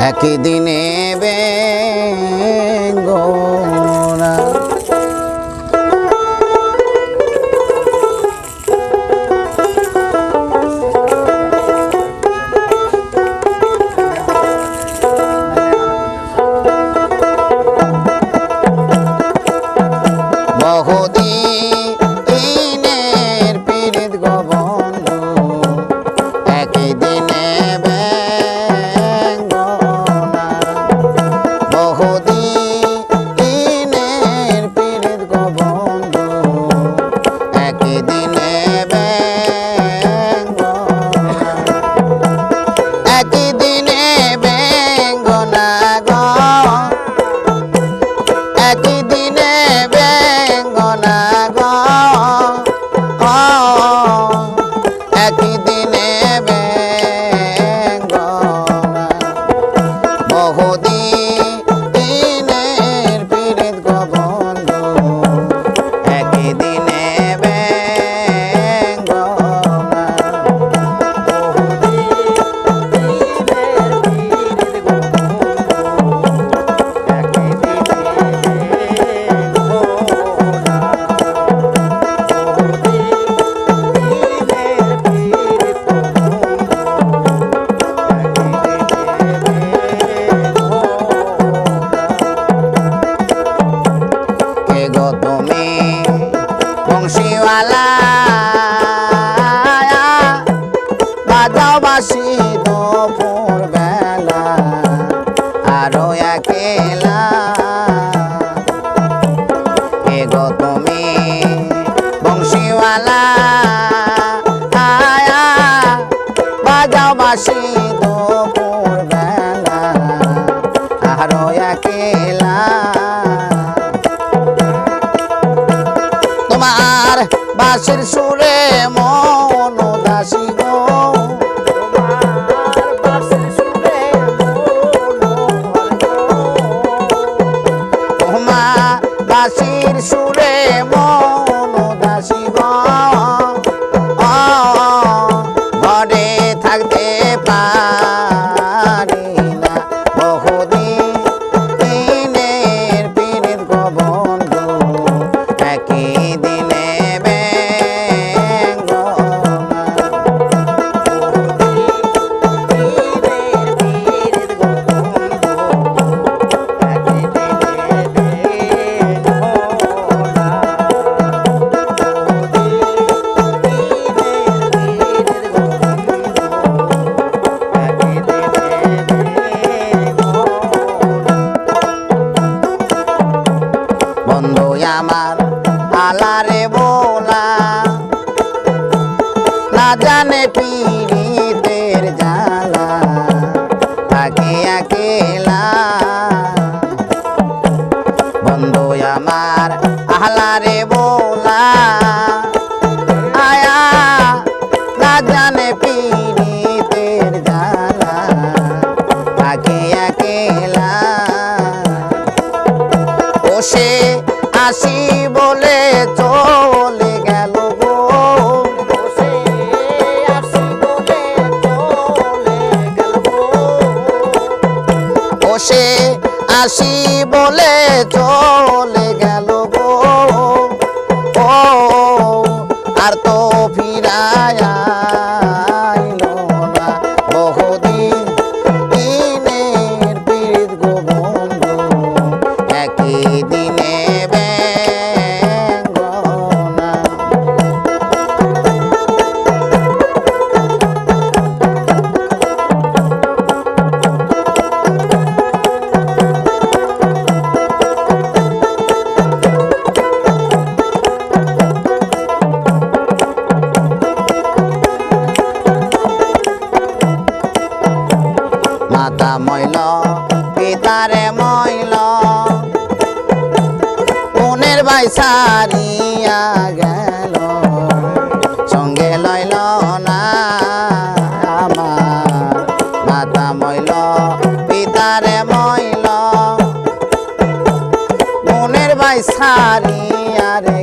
একই দিনে বেঙ্গনা বহুদিনের পীড়িত গো বন্ধু একই দিনে বেঙ্গনা বহুদিনের পীড়িত গো বন্ধু একই দিনে বেঙ্গনা একই দিনে বেঙ্গনা গো একই দিনে বেঙ্গনা গো একই দিনে বেঙ্গনা বহুদিনের পীড়িত গো বন্ধু একই দিনে বেঙ্গনা তুমি বংশীওয়ালা বাজাও বাঁশি দুপুর বেলা আরো একেলা কে গো তুমি বংশীওয়ালা বাজাও বাঁশি দুপুর বেলা আরো একেলা তোমার বাঁশির সুরে মন উদাসী গো তোমার বাঁশির সুরে মন উদাসী গো ঘরে থাকতে পারি না বহুদিনের পীড়িত গো বন্ধু একই দিনে বেঙ্গনা বন্ধু আমার আলারে বোলা না জানে পীড়িতের জ্বালা থাকে একেলা বন্ধু আমার আলারে বোলা আয়া না জানে পীড়িতের জ্বালা থাকে একেলা ও সে আসি বলে চলে গেল গো ও সে আসি বলে চলে গেল গো আর তো ফিরায়া আইলো না বহুদিনের পীড়িত গো বন্ধু একই দিনে বেঙ্গনা মাতা মইল পিতারে মইল মনের ভাই সারিয়া গেল সঙ্গে লইল না আমার মাতা মইল পিতারে মইল মনের ভাই সারিয়া রে